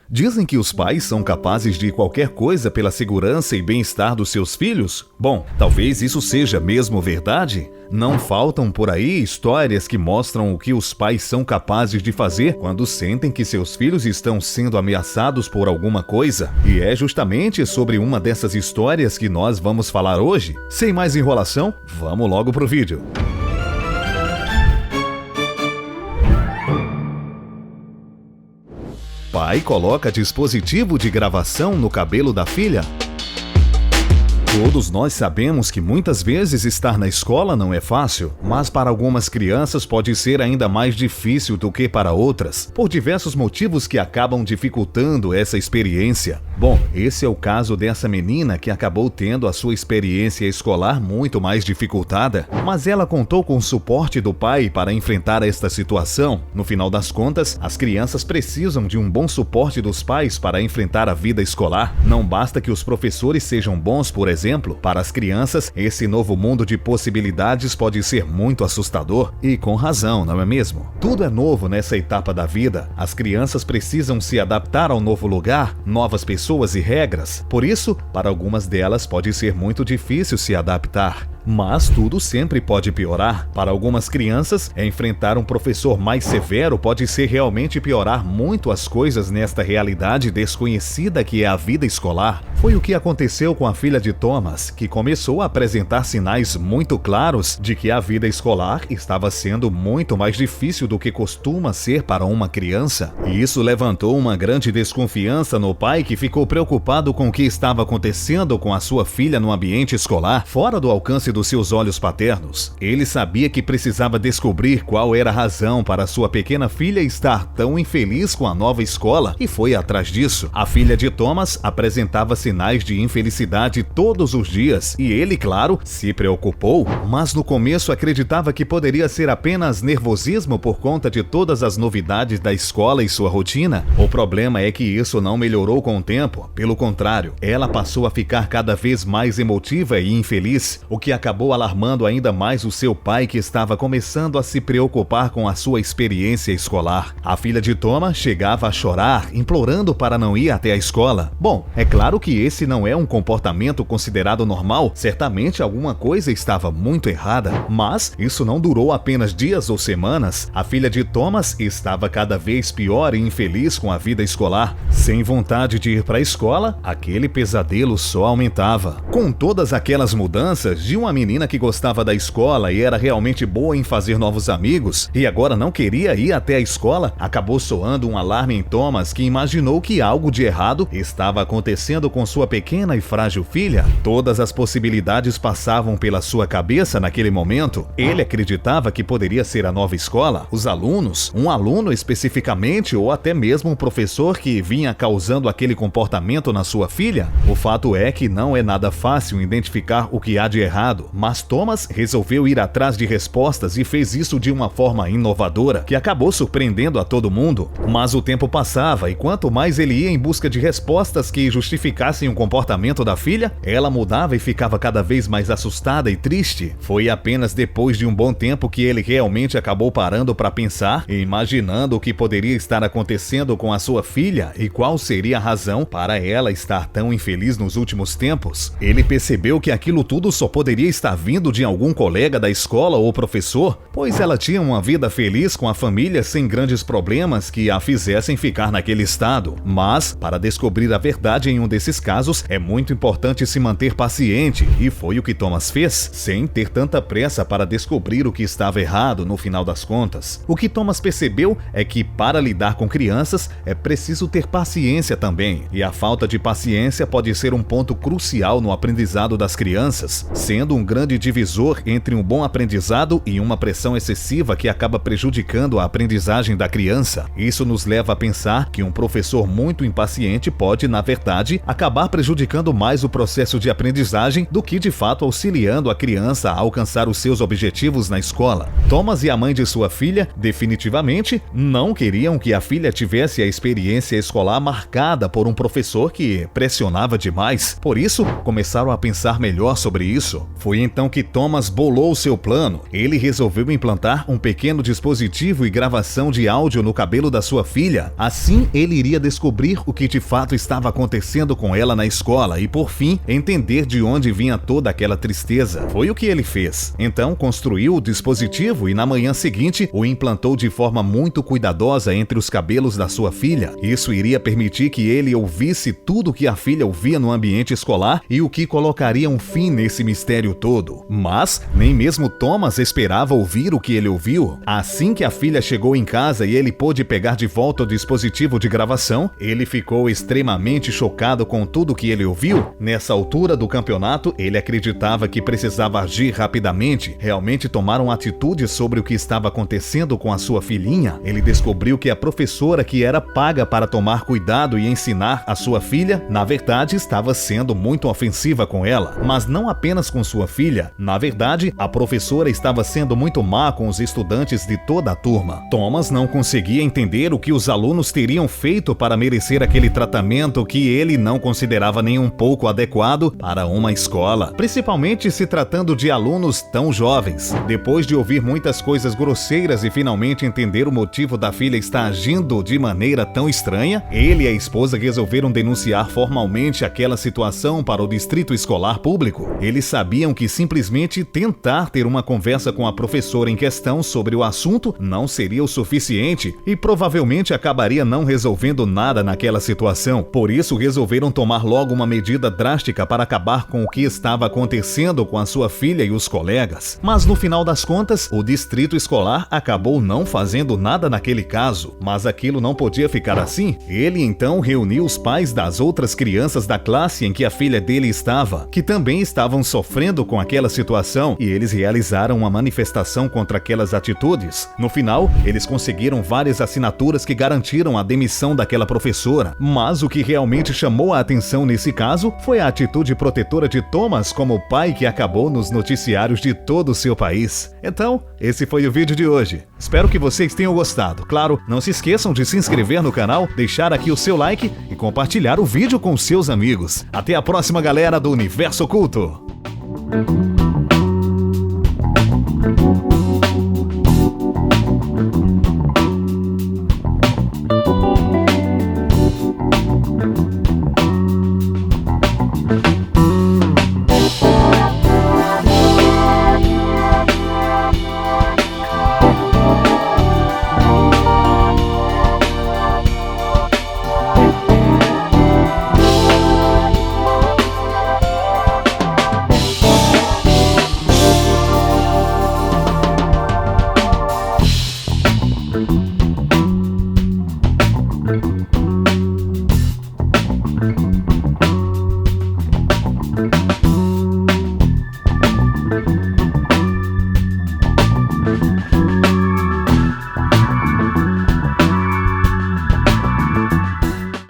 Dizem que os pais são capazes de qualquer coisa pela segurança e bem-estar dos seus filhos? Bom, talvez isso seja mesmo verdade. Não faltam por aí histórias que mostram o que os pais são capazes de fazer quando sentem que seus filhos estão sendo ameaçados por alguma coisa. E é justamente sobre uma dessas histórias que nós vamos falar hoje. Sem mais enrolação, vamos logo pro vídeo. Pai coloca dispositivo de gravação no cabelo da filha? Todos nós sabemos que muitas vezes estar na escola não é fácil, mas para algumas crianças pode ser ainda mais difícil do que para outras, por diversos motivos que acabam dificultando essa experiência. Bom, esse é o caso dessa menina que acabou tendo a sua experiência escolar muito mais dificultada, mas ela contou com o suporte do pai para enfrentar esta situação. No final das contas, as crianças precisam de um bom suporte dos pais para enfrentar a vida escolar. Não basta que os professores sejam bons, por exemplo. Para as crianças, esse novo mundo de possibilidades pode ser muito assustador, e com razão, não é mesmo? Tudo é novo nessa etapa da vida. As crianças precisam se adaptar ao novo lugar, novas pessoas e regras. Por isso, para algumas delas pode ser muito difícil se adaptar. Mas tudo sempre pode piorar. Para algumas crianças, enfrentar um professor mais severo pode ser realmente piorar muito as coisas nesta realidade desconhecida que é a vida escolar. Foi o que aconteceu com a filha de Thomas, que começou a apresentar sinais muito claros de que a vida escolar estava sendo muito mais difícil do que costuma ser para uma criança. E isso levantou uma grande desconfiança no pai, que ficou preocupado com o que estava acontecendo com a sua filha no ambiente escolar, fora do alcance dos seus olhos paternos. Ele sabia que precisava descobrir qual era a razão para sua pequena filha estar tão infeliz com a nova escola e foi atrás disso. A filha de Thomas apresentava sinais de infelicidade todos os dias e ele, claro, se preocupou, mas no começo acreditava que poderia ser apenas nervosismo por conta de todas as novidades da escola e sua rotina. O problema é que isso não melhorou com o tempo. Pelo contrário, ela passou a ficar cada vez mais emotiva e infeliz, o que acabou alarmando ainda mais o seu pai, que estava começando a se preocupar com a sua experiência escolar. A filha de Thomas chegava a chorar, implorando para não ir até a escola. Bom, é claro que esse não é um comportamento considerado normal, certamente alguma coisa estava muito errada, mas isso não durou apenas dias ou semanas. A filha de Thomas estava cada vez pior e infeliz com a vida escolar. Sem vontade de ir para a escola, aquele pesadelo só aumentava. Com todas aquelas mudanças de uma menina que gostava da escola e era realmente boa em fazer novos amigos, e agora não queria ir até a escola, acabou soando um alarme em Thomas, que imaginou que algo de errado estava acontecendo com sua pequena e frágil filha. Todas as possibilidades passavam pela sua cabeça naquele momento. Ele acreditava que poderia ser a nova escola, os alunos, um aluno especificamente, ou até mesmo um professor que vinha causando aquele comportamento na sua filha. O fato é que não é nada fácil identificar o que há de errado, mas Thomas resolveu ir atrás de respostas e fez isso de uma forma inovadora, que acabou surpreendendo a todo mundo. Mas o tempo passava e quanto mais ele ia em busca de respostas que justificassem o comportamento da filha, ela mudava e ficava cada vez mais assustada e triste. Foi apenas depois de um bom tempo que ele realmente acabou parando para pensar e imaginando o que poderia estar acontecendo com a sua filha e qual seria a razão para ela estar tão infeliz nos últimos tempos. Ele percebeu que aquilo tudo só poderia estar vindo de algum colega da escola ou professor, pois ela tinha uma vida feliz com a família sem grandes problemas que a fizessem ficar naquele estado. Mas, para descobrir a verdade em um desses casos, é muito importante se manter paciente, e foi o que Thomas fez, sem ter tanta pressa para descobrir o que estava errado no final das contas. O que Thomas percebeu é que, para lidar com crianças, é preciso ter paciência também, e a falta de paciência pode ser um ponto crucial no aprendizado das crianças, sendo um grande divisor entre um bom aprendizado e uma pressão excessiva que acaba prejudicando a aprendizagem da criança. Isso nos leva a pensar que um professor muito impaciente pode, na verdade, acabar prejudicando mais o processo de aprendizagem do que de fato auxiliando a criança a alcançar os seus objetivos na escola. Thomas e a mãe de sua filha definitivamente não queriam que a filha tivesse a experiência escolar marcada por um professor que pressionava demais. Por isso, começaram a pensar melhor sobre isso. Foi então que Thomas bolou seu plano. Ele resolveu implantar um pequeno dispositivo e gravação de áudio no cabelo da sua filha. Assim, ele iria descobrir o que de fato estava acontecendo com ela na escola e, por fim, entender de onde vinha toda aquela tristeza. Foi o que ele fez. Então, construiu o dispositivo e na manhã seguinte o implantou de forma muito cuidadosa entre os cabelos da sua filha. Isso iria permitir que ele ouvisse tudo que a filha ouvia no ambiente escolar e o que colocaria um fim nesse mistério todo. Mas nem mesmo Thomas esperava ouvir o que ele ouviu. Assim que a filha chegou em casa e ele pôde pegar de volta o dispositivo de gravação, ele ficou extremamente chocado com tudo que ele ouviu. Nessa altura do campeonato, ele acreditava que precisava agir rapidamente, realmente tomar uma atitude sobre o que estava acontecendo com a sua filhinha. Ele descobriu que a professora que era paga para tomar cuidado e ensinar a sua filha, na verdade, estava sendo muito ofensiva com ela. Mas não apenas com sua filha. Na verdade, a professora estava sendo muito má com os estudantes de toda a turma. Thomas não conseguia entender o que os alunos teriam feito para merecer aquele tratamento que ele não considerava nem um pouco adequado para uma escola, principalmente se tratando de alunos tão jovens. Depois de ouvir muitas coisas grosseiras e finalmente entender o motivo da filha estar agindo de maneira tão estranha, ele e a esposa resolveram denunciar formalmente aquela situação para o distrito escolar público. Eles sabiam que simplesmente tentar ter uma conversa com a professora em questão sobre o assunto não seria o suficiente e provavelmente acabaria não resolvendo nada naquela situação. Por isso, resolveram tomar logo uma medida drástica para acabar com o que estava acontecendo com a sua filha e os colegas. Mas no final das contas, o distrito escolar acabou não fazendo nada naquele caso. Mas aquilo não podia ficar assim. Ele então reuniu os pais das outras crianças da classe em que a filha dele estava, que também estavam sofrendo com aquela situação, e eles realizaram uma manifestação contra aquelas atitudes. No final, eles conseguiram várias assinaturas que garantiram a demissão daquela professora. Mas o que realmente chamou a atenção nesse caso foi a atitude protetora de Thomas como pai que acabou nos noticiários de todo o seu país. Então, esse foi o vídeo de hoje. Espero que vocês tenham gostado. Claro, não se esqueçam de se inscrever no canal, deixar aqui o seu like e compartilhar o vídeo com seus amigos. Até a próxima, galera do Universo Oculto!